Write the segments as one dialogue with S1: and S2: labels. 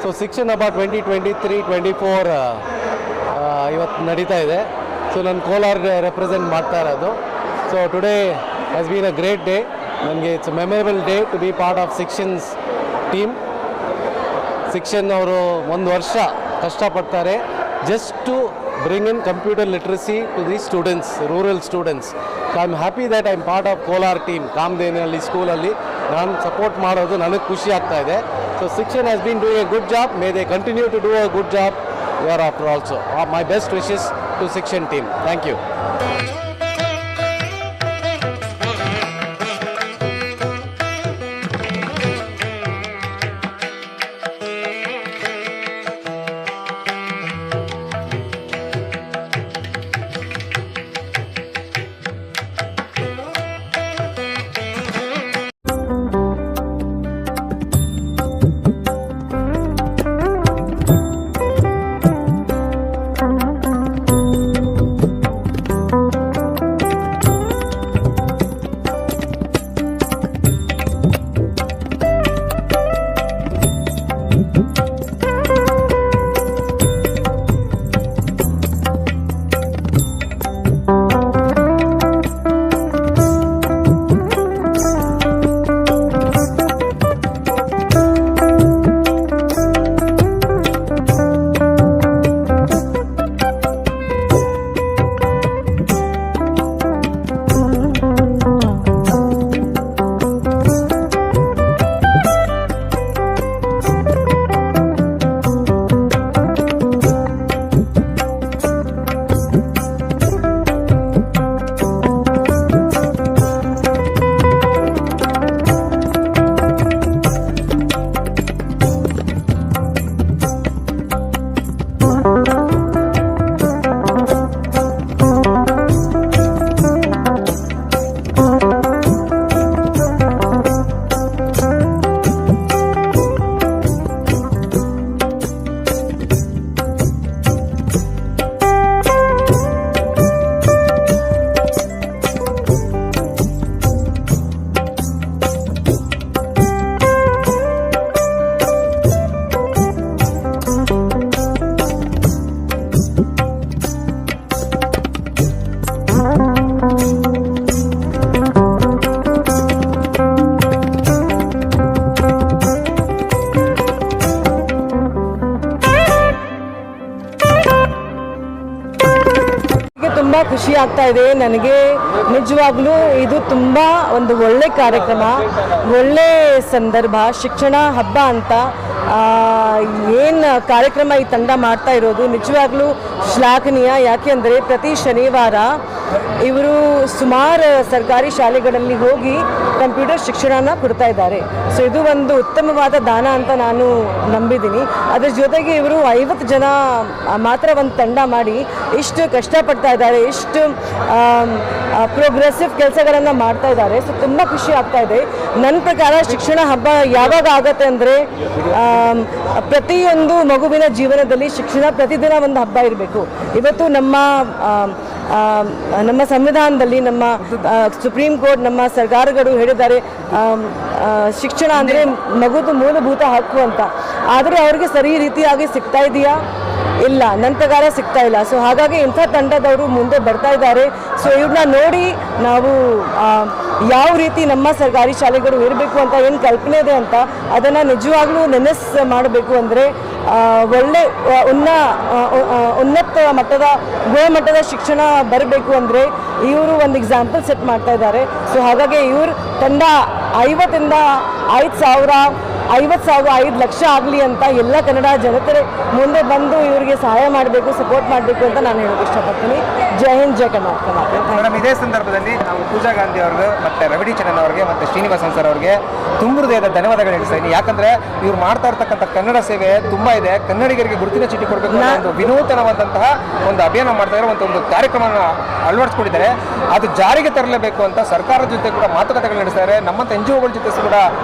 S1: So ಶಿಕ್ಷಣ ಹಬ್ಬ 2023-24 ಇವತ್ತು ನಡೀತಾ ಇದೆ. ಸೊ ನಾನು ಕೋಲಾರ ರೆಪ್ರೆಸೆಂಟ್ ಮಾಡ್ತಾ ಇರೋದು. So today has been a great day. ನನಗೆ it's a memorable day to be part of Shikshan's team. Shikshan ಅವರು ಒಂದು ವರ್ಷ ಕಷ್ಟಪಡ್ತಾರೆ just to bring in computer literacy to the students, rural students. So I am happy that I am part of Kolar team. ಕಾಮಧೇನಲ್ಲಿ ಸ್ಕೂಲಲ್ಲಿ ನಾನು support ಮಾಡೋದು ನನಗೆ ಖುಷಿ ಆಗ್ತಾ ಇದೆ. So Shikshan has been doing a good job. May they continue to do a good job year after also. My best wishes to Shikshan team. Thank you.
S2: ತುಂಬ ಖುಷಿ ಆಗ್ತಾ ಇದೆ ನನಗೆ. ನಿಜವಾಗ್ಲೂ ಇದು ತುಂಬ ಒಂದು ಒಳ್ಳೆ ಕಾರ್ಯಕ್ರಮ, ಒಳ್ಳೆ ಸಂದರ್ಭ. ಶಿಕ್ಷಣ ಹಬ್ಬ ಅಂತ ಏನು ಕಾರ್ಯಕ್ರಮ ಈ ತಂಡ ಮಾಡ್ತಾ ಇರೋದು ನಿಜವಾಗ್ಲೂ ಶ್ಲಾಘನೀಯ. ಯಾಕೆಂದರೆ ಪ್ರತಿ ಶನಿವಾರ ಇವರು ಸುಮಾರು ಸರ್ಕಾರಿ ಶಾಲೆಗಳಲ್ಲಿ ಹೋಗಿ ಕಂಪ್ಯೂಟರ್ ಶಿಕ್ಷಣನ ಕೊಡ್ತಾ ಇದ್ದಾರೆ. ಸೊ ಇದು ಒಂದು ಉತ್ತಮವಾದ ದಾನ ಅಂತ ನಾನು ನಂಬಿದ್ದೀನಿ. ಅದ್ರ ಜೊತೆಗೆ ಇವರು 50 ಜನ ಮಾತ್ರ ಒಂದು ತಂಡ ಮಾಡಿ ಇಷ್ಟು ಕಷ್ಟಪಡ್ತಾ ಇದ್ದಾರೆ, ಇಷ್ಟು ಪ್ರೋಗ್ರೆಸಿವ್ ಕೆಲಸಗಳನ್ನು ಮಾಡ್ತಾ ಇದ್ದಾರೆ. ಸೊ ತುಂಬ ಖುಷಿ ಆಗ್ತಾ ಇದೆ. ನನ್ನ ಪ್ರಕಾರ ಶಿಕ್ಷಣ ಹಬ್ಬ ಯಾವಾಗ ಆಗುತ್ತೆ ಅಂದರೆ ಪ್ರತಿಯೊಂದು ಮಗುವಿನ ಜೀವನದಲ್ಲಿ ಶಿಕ್ಷಣ ಪ್ರತಿದಿನ ಒಂದು ಹಬ್ಬ ಇರಬೇಕು. ಇವತ್ತು ನಮ್ಮ ಸಂವಿಧಾನದಲ್ಲಿ, ನಮ್ಮ ಸುಪ್ರೀಂ ಕೋರ್ಟ್, ನಮ್ಮ ಸರ್ಕಾರಗಳು ಹೇಳಿದ್ದಾರೆ ಶಿಕ್ಷಣ ಅಂದರೆ ಮಗುದು ಮೂಲಭೂತ ಹಕ್ಕು ಅಂತ. ಆದರೆ ಅವ್ರಿಗೆ ಸರಿ ರೀತಿಯಾಗಿ ಸಿಗ್ತಾ ಇದೆಯಾ? ಇಲ್ಲ, ನನ್ನ ಪ್ರಕಾರ ಸಿಗ್ತಾ ಇಲ್ಲ. ಸೊ ಹಾಗಾಗಿ ಇಂಥ ತಂಡದವರು ಮುಂದೆ ಬರ್ತಾ ಇದ್ದಾರೆ. ಸೊ ಇವ್ರನ್ನ ನೋಡಿ ನಾವು ಯಾವ ರೀತಿ ನಮ್ಮ ಸರ್ಕಾರಿ ಶಾಲೆಗಳು ಇರಬೇಕು ಅಂತ ಏನು ಕಲ್ಪನೆ ಇದೆ ಅಂತ ಅದನ್ನು ನಿಜವಾಗ್ಲೂ ನೆನೆಸು ಮಾಡಬೇಕು. ಅಂದರೆ ಒಳ್ಳೆ ಉನ್ನತ ಮಟ್ಟದ ಗುಣಮಟ್ಟದ ಶಿಕ್ಷಣ ಬರಬೇಕು ಅಂದರೆ ಇವರು ಒಂದು ಎಕ್ಸಾಂಪಲ್ ಸೆಟ್ ಮಾಡ್ತಾ ಇದ್ದಾರೆ. ಸೊ ಹಾಗಾಗಿ ಇವ್ರ ತಂಡ 50ರಿಂದ 5 ಲಕ್ಷ ಆಗಲಿ ಅಂತ ಎಲ್ಲ ಕನ್ನಡ ಜನತೆ ಮುಂದೆ ಬಂದು ಇವರಿಗೆ ಸಹಾಯ ಮಾಡಬೇಕು, ಸಪೋರ್ಟ್ ಮಾಡಬೇಕು ಅಂತ ನಾನು ಹೇಳೋಕೆ ಇಷ್ಟಪಡ್ತೀನಿ. ಜೈ ಹಿಂದ್, ಜೈ ಕರ್ನಾಟಕ.
S3: ಮೇಡಮ್, ಇದೇ ಸಂದರ್ಭದಲ್ಲಿ ನಾವು ಪೂಜಾ ಗಾಂಧಿ ಅವ್ರಿಗೆ ಮತ್ತು ರವಿ ಚಂದ್ರನ್ ಅವ್ರಿಗೆ ಮತ್ತು ಶ್ರೀನಿವಾಸನ್ ಸರ್ ಅವ್ರಿಗೆ ತುಂಬ ಹೃದಯದ ಧನ್ಯವಾದಗಳು ಹೇಳ್ತೀನಿ. ಯಾಕಂದರೆ ಇವ್ರು ಮಾಡ್ತಾ ಇರ್ತಕ್ಕಂಥ ಕನ್ನಡ ಸೇವೆ ತುಂಬ ಇದೆ. ಕನ್ನಡಿಗರಿಗೆ ಗುರುತಿನ ಚೀಟಿ ಕೊಡಬೇಕು ಅನ್ನೋ ಒಂದು ವಿನೂತನವಾದಂತಹ ಒಂದು ಅಭಿಯಾನ ಮಾಡ್ತಾ ಇದ್ದಾರೆ, ಒಂದು ಕಾರ್ಯಕ್ರಮವನ್ನು ಅಳವಡಿಸ್ಕೊಂಡಿದ್ದಾರೆ. ಅದು ಜಾರಿಗೆ ತರಲೇಬೇಕು ಅಂತ ಸರ್ಕಾರದ ಜೊತೆ ಕೂಡ ಮಾತುಕತೆಗಳು ನಡೆಸ್ತಾರೆ. ನಮ್ಮಂಥ NGOಗಳ ಜೊತೆ ಕೂಡ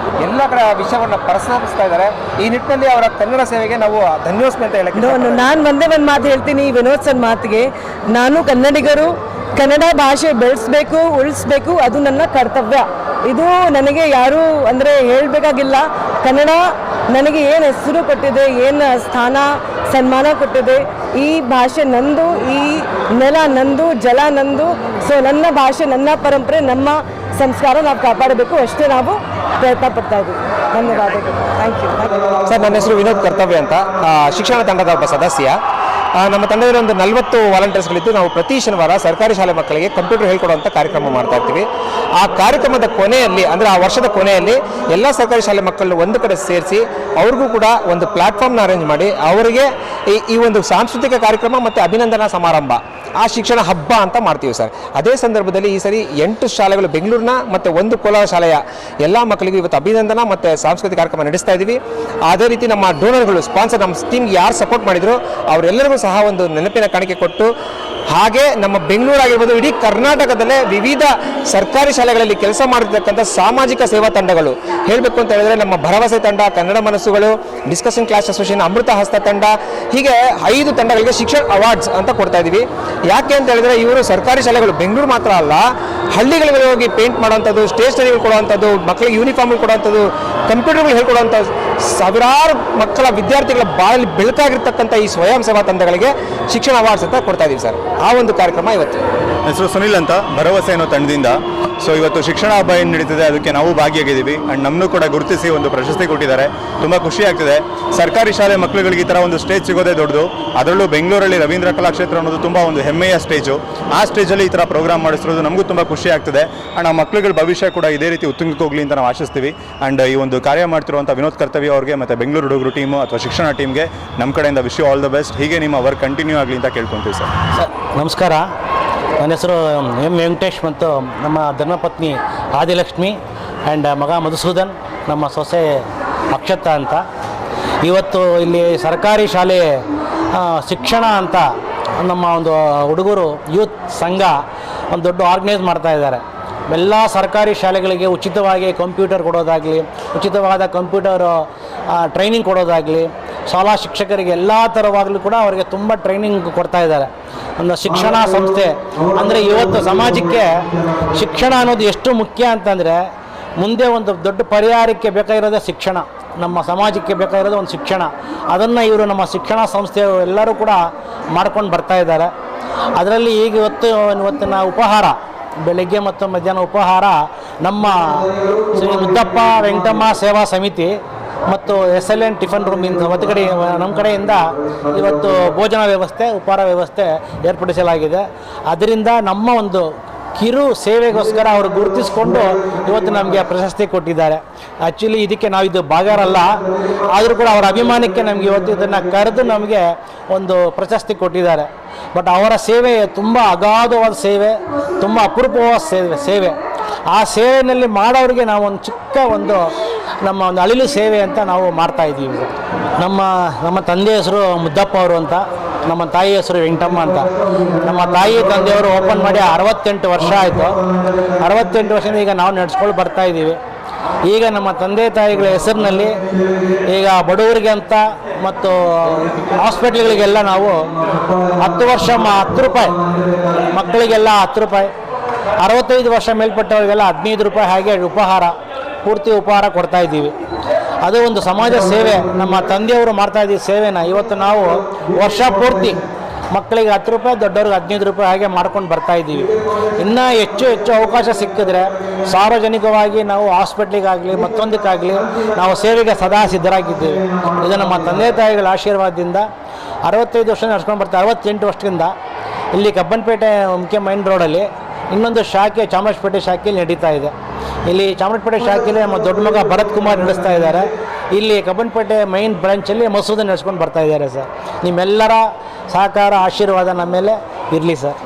S3: ಎಲ್ಲ ಕಡೆ ಆ ವಿಷಯವನ್ನು ಪ್ರಸ್ತಾಪಿಸ್ತಾ ಇದ್ದಾರೆ. ಈ ನಿಟ್ಟಿನಲ್ಲಿ ಅವರ ಕನ್ನಡ ಸೇವೆಗೆ ನಾವು ಧನ್ಯೋಸ್ಮಿ ಅಂತ ಹೇಳಕ್ಕೆ
S2: ನಾನು ಒಂದೇ ಒಂದು ಮಾತು ಹೇಳ್ತೀನಿ. ವಿನೋದ್ ಸರ್ ಮಾತಿಗೆ, ನಾನು ಕನ್ನಡಿಗರು ಕನ್ನಡ ಭಾಷೆ ಬೆಳೆಸಬೇಕು, ಉಳಿಸ್ಬೇಕು, ಅದು ನನ್ನ ಕರ್ತವ್ಯ. ಇದು ನನಗೆ ಯಾರು ಅಂದರೆ ಹೇಳಬೇಕಾಗಿಲ್ಲ. ಕನ್ನಡ ನನಗೆ ಏನು ಹೆಸರು ಕೊಟ್ಟಿದೆ, ಏನು ಸ್ಥಾನ ಸನ್ಮಾನ ಕೊಟ್ಟಿದೆ. ಈ ಭಾಷೆ ನಂದು, ಈ ನೆಲ ನಂದು, ಜಲ ನಂದು. ಸೊ ನನ್ನ ಭಾಷೆ, ನನ್ನ ಪರಂಪರೆ, ನಮ್ಮ ಸಂಸ್ಕಾರ ನಾವು ಕಾಪಾಡಬೇಕು, ಅಷ್ಟೇ ನಾವು ಪ್ರಯತ್ನ ಪಡ್ತಾ ಇದ್ದೀವಿ. ಧನ್ಯವಾದಗಳು. Thank you.
S3: ಸರ್, ನನ್ನ ಹೆಸರು ವಿನೋದ್ ಕರ್ತವ್ಯ ಅಂತ, ಶಿಕ್ಷಣ ತಂಡದ ಒಬ್ಬ ಸದಸ್ಯ. ನಮ್ಮ ತಂಡದಲ್ಲಿ ಒಂದು 40 ವಾಲಂಟಿಯರ್ಸ್ಗಳಿದ್ದು ನಾವು ಪ್ರತಿ ಶನಿವಾರ ಸರ್ಕಾರಿ ಶಾಲೆ ಮಕ್ಕಳಿಗೆ ಕಂಪ್ಯೂಟರ್ ಹೇಳ್ಕೊಡುವಂಥ ಕಾರ್ಯಕ್ರಮ ಮಾಡ್ತಾ ಇರ್ತೀವಿ. ಆ ಕಾರ್ಯಕ್ರಮದ ಕೊನೆಯಲ್ಲಿ, ಅಂದರೆ ಆ ವರ್ಷದ ಕೊನೆಯಲ್ಲಿ ಎಲ್ಲ ಸರ್ಕಾರಿ ಶಾಲೆ ಮಕ್ಕಳನ್ನು ಒಂದು ಕಡೆ ಸೇರಿಸಿ ಅವ್ರಿಗೂ ಕೂಡ ಒಂದು ಪ್ಲಾಟ್ಫಾರ್ಮ್ನ ಅರೇಂಜ್ ಮಾಡಿ ಅವರಿಗೆ ಈ ಒಂದು ಸಾಂಸ್ಕೃತಿಕ ಕಾರ್ಯಕ್ರಮ ಮತ್ತು ಅಭಿನಂದನಾ ಸಮಾರಂಭ, ಆ ಶಿಕ್ಷಣ ಹಬ್ಬ ಅಂತ ಮಾಡ್ತೀವಿ ಸರ್. ಅದೇ ಸಂದರ್ಭದಲ್ಲಿ ಈ ಸರಿ 8 ಶಾಲೆಗಳು ಬೆಂಗಳೂರಿನ ಮತ್ತು 1 ಕೋಲಾರ ಶಾಲೆಯ ಎಲ್ಲ ಮಕ್ಕಳಿಗೂ ಇವತ್ತು ಅಭಿನಂದನಾ ಮತ್ತು ಸಾಂಸ್ಕೃತಿಕ ಕಾರ್ಯಕ್ರಮ ನಡೆಸ್ತಾ ಇದ್ದೀವಿ. ಅದೇ ರೀತಿ ನಮ್ಮ ಡೋನರ್ಗಳು, ಸ್ಪಾನ್ಸರ್, ನಮ್ಮ ಟೀಮ್ಗೆ ಯಾರು ಸಪೋರ್ಟ್ ಮಾಡಿದ್ರು ಅವರೆಲ್ಲರಿಗೂ ಸಹ ಒಂದು ನೆನಪಿನ ಕಾಣಿಕೆ ಕೊಟ್ಟು, ಹಾಗೆ ನಮ್ಮ ಬೆಂಗಳೂರು ಆಗಿರ್ಬೋದು, ಇಡೀ ಕರ್ನಾಟಕದಲ್ಲೇ ವಿವಿಧ ಸರ್ಕಾರಿ ಶಾಲೆಗಳಲ್ಲಿ ಕೆಲಸ ಮಾಡತಕ್ಕಂಥ ಸಾಮಾಜಿಕ ಸೇವಾ ತಂಡಗಳು ಹೇಳಬೇಕು ಅಂತ ಹೇಳಿದ್ರೆ ನಮ್ಮ ಭರವಸೆ ತಂಡ, ಕನ್ನಡ ಮನಸ್ಸುಗಳು, ಡಿಸ್ಕಷನ್ ಕ್ಲಾಸ್ ಅಸೋಸಿಯೇಷನ್, ಅಮೃತ ಹಸ್ತ ತಂಡ, ಹೀಗೆ 5 ತಂಡಗಳಿಗೆ ಶಿಕ್ಷಣ ಅವಾರ್ಡ್ಸ್ ಅಂತ ಕೊಡ್ತಾ ಇದ್ದೀವಿ. ಯಾಕೆ ಅಂತ ಹೇಳಿದ್ರೆ ಇವರು ಸರ್ಕಾರಿ ಶಾಲೆಗಳು ಬೆಂಗಳೂರು ಮಾತ್ರ ಅಲ್ಲ, ಹಳ್ಳಿಗಳಿಗೆ ಹೋಗಿ ಪೇಂಟ್ ಮಾಡುವಂಥದ್ದು, ಸ್ಟೇಷನರಿಗಳು ಕೊಡುವಂಥದ್ದು, ಮಕ್ಕಳಿಗೆ ಯೂನಿಫಾರ್ಮ್ಗಳು ಕೊಡುವಂಥದ್ದು, ಕಂಪ್ಯೂಟರ್ಗಳು ಹೇಳ್ಕೊಡುವಂಥದ್ದು, ಸಾವಿರಾರು ಮಕ್ಕಳ ವಿದ್ಯಾರ್ಥಿಗಳ ಬಾಳಲ್ಲಿ ಬೆಳಕಾಗಿರ್ತಕ್ಕಂಥ ಈ ಸ್ವಯಂ ಸೇವಾ ತಂಡಗಳಿಗೆ ಶಿಕ್ಷಣ ಅವಾರ್ಡ್ಸ್ ಅಂತ ಕೊಡ್ತಾ ಇದ್ದೀವಿ ಸರ್. ಆ ಒಂದು ಕಾರ್ಯಕ್ರಮ ಇವತ್ತು.
S4: ಹೆಸರು ಸುನಿಲ್ ಅಂತ, ಭರವಸೆ ಅನ್ನೋ ತಂಡದಿಂದ. ಸೊ ಇವತ್ತು ಶಿಕ್ಷಣ ಹಬ್ಬ ಏನು ನಡೀತಿದೆ ಅದಕ್ಕೆ ನಾವು ಭಾಗಿಯಾಗಿದ್ದೀವಿ. ಆ್ಯಂಡ್ ನಮ್ಮನ್ನು ಕೂಡ ಗುರುತಿಸಿ ಒಂದು ಪ್ರಶಸ್ತಿ ಕೊಟ್ಟಿದ್ದಾರೆ. ತುಂಬ ಖುಷಿ ಆಗ್ತಿದೆ. ಸರ್ಕಾರಿ ಶಾಲೆ ಮಕ್ಕಳುಗಳಿಗೆ ಈ ಥರ ಒಂದು ಸ್ಟೇಜ್ ಸಿಗೋದೇ ದೊಡ್ಡದು. ಅದರಲ್ಲೂ ಬೆಂಗಳೂರಲ್ಲಿ ರವೀಂದ್ರ ಕಲಾಕ್ಷೇತ್ರ ಅನ್ನೋದು ತುಂಬ ಒಂದು ಹೆಮ್ಮೆಯ ಸ್ಟೇಜು. ಆ ಸ್ಟೇಜಲ್ಲಿ ಈ ಥರ ಪ್ರೋಗ್ರಾಮ್ ಮಾಡಿಸಿರೋದು ನಮಗೂ ತುಂಬ ಖುಷಿ ಆಗ್ತಿದೆ. ಆ್ಯಂಡ್ ಆ ಮಕ್ಕಳುಗಳ ಭವಿಷ್ಯ ಕೂಡ ಇದೇ ರೀತಿ ಉತ್ತುಂಗಕ್ಕೆ ಹೋಗಲಿ ಅಂತ ನಾವು ಆಶಿಸ್ತೀವಿ. ಆ್ಯಂಡ್ ಈ ಒಂದು ಕಾರ್ಯ ಮಾಡ್ತಿರುವಂಥ ವಿನೋದ್ ಕರ್ತವ್ಯ ಅವ್ರಿಗೆ ಮತ್ತು ಬೆಂಗಳೂರು ಹುಡುಗರು ಟೀಮು ಅಥವಾ ಶಿಕ್ಷಣ ಟೀಮ್ಗೆ ನಮ್ಮ ಕಡೆಯಿಂದ wish you all the best. ಹೀಗೆ ನಿಮ್ಮ ವರ್ಕ್ ಕಂಟಿನ್ಯೂ ಆಗಲಿ ಅಂತ ಕೇಳ್ಕೊತೀವಿ ಸರ್.
S5: ನಮಸ್ಕಾರ, ನನ್ನ ಹೆಸರು ಎಂ ವೆಂಕಟೇಶ್ ಮತ್ತು ನಮ್ಮ ಧರ್ಮಪತ್ನಿ ಆದಿಲಕ್ಷ್ಮಿ ಆ್ಯಂಡ್ ಮಗ ಮಧುಸೂದನ್, ನಮ್ಮ ಸೊಸೆ ಅಕ್ಷತಾ ಅಂತ. ಇವತ್ತು ಇಲ್ಲಿ ಸರ್ಕಾರಿ ಶಾಲೆ ಶಿಕ್ಷಣ ಅಂತ ನಮ್ಮ ಒಂದು ಹುಡುಗರು ಯೂತ್ ಸಂಘ ಒಂದು ದೊಡ್ಡ ಆರ್ಗನೈಸ್ ಮಾಡ್ತಾ ಇದ್ದಾರೆ. ಎಲ್ಲ ಸರ್ಕಾರಿ ಶಾಲೆಗಳಿಗೆ ಉಚಿತವಾಗಿ ಕಂಪ್ಯೂಟರ್ ಕೊಡೋದಾಗಲಿ, ಉಚಿತವಾದ ಕಂಪ್ಯೂಟರ್ ಟ್ರೈನಿಂಗ್ ಕೊಡೋದಾಗಲಿ, ಶಾಲಾ ಶಿಕ್ಷಕರಿಗೆ ಎಲ್ಲ ಥರವಾಗಲೂ ಕೂಡ ಅವರಿಗೆ ತುಂಬ ಟ್ರೈನಿಂಗ್ ಕೊಡ್ತಾ ಇದ್ದಾರೆ. ಒಂದು ಶಿಕ್ಷಣ ಸಂಸ್ಥೆ ಅಂದರೆ ಇವತ್ತು ಸಮಾಜಕ್ಕೆ ಶಿಕ್ಷಣ ಅನ್ನೋದು ಎಷ್ಟು ಮುಖ್ಯ ಅಂತಂದರೆ, ಮುಂದೆ ಒಂದು ದೊಡ್ಡ ಪರಿಹಾರಕ್ಕೆ ಬೇಕಾಗಿರೋದೇ ಶಿಕ್ಷಣ. ನಮ್ಮ ಸಮಾಜಕ್ಕೆ ಬೇಕಾಗಿರೋದು ಒಂದು ಶಿಕ್ಷಣ. ಅದನ್ನು ಇವರು ನಮ್ಮ ಶಿಕ್ಷಣ ಸಂಸ್ಥೆಯವರು ಎಲ್ಲರೂ ಕೂಡ ಮಾಡ್ಕೊಂಡು ಬರ್ತಾ ಇದ್ದಾರೆ. ಅದರಲ್ಲಿ ಈಗ ಇವತ್ತಿನ ಉಪಹಾರ, ಬೆಳಗ್ಗೆ ಮತ್ತು ಮಧ್ಯಾಹ್ನ ಉಪಹಾರ ನಮ್ಮ ಶ್ರೀ ಮುದ್ದಪ್ಪ ವೆಂಕಟಮ್ಮ ಸೇವಾ ಸಮಿತಿ ಮತ್ತು SLN ಟಿಫನ್ ರೂಮ್ ನಮ್ಮ ಕಡೆಯಿಂದ ಇವತ್ತು ಭೋಜನ ವ್ಯವಸ್ಥೆ, ಉಪಹಾರ ವ್ಯವಸ್ಥೆ ಏರ್ಪಡಿಸಲಾಗಿದೆ. ಅದರಿಂದ ನಮ್ಮ ಒಂದು ಕಿರು ಸೇವೆಗೋಸ್ಕರ ಅವರು ಗುರುತಿಸಿಕೊಂಡು ಇವತ್ತು ನಮಗೆ ಪ್ರಶಸ್ತಿ ಕೊಟ್ಟಿದ್ದಾರೆ. ಆ್ಯಕ್ಚುಲಿ ಇದಕ್ಕೆ ನಾವು ಇದು ಭಾಗರಲ್ಲ, ಆದರೂ ಕೂಡ ಅವರ ಅಭಿಮಾನಕ್ಕೆ ನಮಗೆ ಇವತ್ತು ಇದನ್ನು ಕರೆದು ನಮಗೆ ಒಂದು ಪ್ರಶಸ್ತಿ ಕೊಟ್ಟಿದ್ದಾರೆ. ಬಟ್ ಅವರ ಸೇವೆ ತುಂಬ ಅಗಾಧವಾದ ಸೇವೆ, ತುಂಬ ಅಪರೂಪವಾದ ಸೇವೆ. ಆ ಸೇವೆಯಲ್ಲಿ ಮಾಡೋರಿಗೆ ನಾವು ಒಂದು ಚಿಕ್ಕ ನಮ್ಮ ಒಂದು ಅಳಿಲು ಸೇವೆ ಅಂತ ನಾವು ಮಾಡ್ತಾಯಿದ್ದೀವಿ. ನಮ್ಮ ತಂದೆ ಹೆಸರು ಮುದ್ದಪ್ಪ ಅವರು ಅಂತ, ನಮ್ಮ ತಾಯಿ ಹೆಸರು ವೆಂಕಟಮ್ಮ ಅಂತ. ನಮ್ಮ ತಾಯಿ ತಂದೆಯವರು ಓಪನ್ ಮಾಡಿ 68 ವರ್ಷ ಆಯಿತು. 68 ವರ್ಷದಿಂದ ಈಗ ನಾವು ನಡೆಸ್ಕೊಂಡು ಬರ್ತಾಯಿದ್ದೀವಿ. ಈಗ ನಮ್ಮ ತಂದೆ ತಾಯಿಗಳ ಹೆಸರಿನಲ್ಲಿ ಈಗ ಬಡವರಿಗೆ ಅಂತ ಮತ್ತು ಹಾಸ್ಪಿಟ್ಲ್ಗಳಿಗೆಲ್ಲ ನಾವು 10 ವರ್ಷ 10 ರೂಪಾಯಿ, ಮಕ್ಕಳಿಗೆಲ್ಲ 10 ರೂಪಾಯಿ, 65 ವರ್ಷ ಮೇಲ್ಪಟ್ಟವರಿಗೆಲ್ಲ 15 ರೂಪಾಯಿ, ಹಾಗೆ ಪೂರ್ತಿ ಉಪಹಾರ ಕೊಡ್ತಾ ಇದ್ದೀವಿ. ಅದು ಒಂದು ಸಮಾಜ ಸೇವೆ. ನಮ್ಮ ತಂದೆಯವರು ಮಾಡ್ತಾಯಿದ್ದೀವಿ ಸೇವೆನ ಇವತ್ತು ನಾವು ವರ್ಷ ಪೂರ್ತಿ ಮಕ್ಕಳಿಗೆ 10 ರೂಪಾಯಿ, ದೊಡ್ಡವ್ರಿಗೆ 15 ರೂಪಾಯಿ ಹಾಗೆ ಮಾಡ್ಕೊಂಡು ಬರ್ತಾಯಿದ್ದೀವಿ. ಇನ್ನೂ ಹೆಚ್ಚು ಅವಕಾಶ ಸಿಕ್ಕಿದ್ರೆ ಸಾರ್ವಜನಿಕವಾಗಿ ನಾವು ಹಾಸ್ಪಿಟ್ಲಿಗಾಗಲಿ ಮತ್ತೊಂದಕ್ಕಾಗಲಿ ನಾವು ಸೇವೆಗೆ ಸದಾ ಸಿದ್ಧರಾಗಿದ್ದೀವಿ. ಇದು ನಮ್ಮ ತಂದೆ ತಾಯಿಗಳ ಆಶೀರ್ವಾದದಿಂದ 65 ವರ್ಷ ನಡ್ಸ್ಕೊಂಡು ಬರ್ತಾರೆ. 68 ವರ್ಷದಿಂದ ಇಲ್ಲಿ ಕಬ್ಬನ್ಪೇಟೆ ಮುಖ್ಯ ಮೈನ್ ರೋಡಲ್ಲಿ ಇನ್ನೊಂದು ಶಾಖೆ ಚಾಮರಾಜಪೇಟೆ ಶಾಖೆಯಲ್ಲಿ ನಡೀತಾ ಇದೆ. ಇಲ್ಲಿ ಚಾಮರಾಜಪೇಟೆ ಶಾಖೆಯಲ್ಲಿ ನಮ್ಮ ದೊಡ್ಡ ಮಗ ಭರತ್ ಕುಮಾರ್ ನಡೆಸ್ತಾ ಇದ್ದಾರೆ. ಇಲ್ಲಿ ಕಬ್ಬನ್ಪೇಟೆ ಮೈನ್ ಬ್ರಾಂಚಲ್ಲಿ ಮಸೂದನ್ ನಡೆಸ್ಕೊಂಡು ಬರ್ತಾ ಇದ್ದಾರೆ ಸರ್. ನಿಮ್ಮೆಲ್ಲರ ಸಹಕಾರ ಆಶೀರ್ವಾದ ನಮ್ಮ ಮೇಲೆ ಇರಲಿ ಸರ್.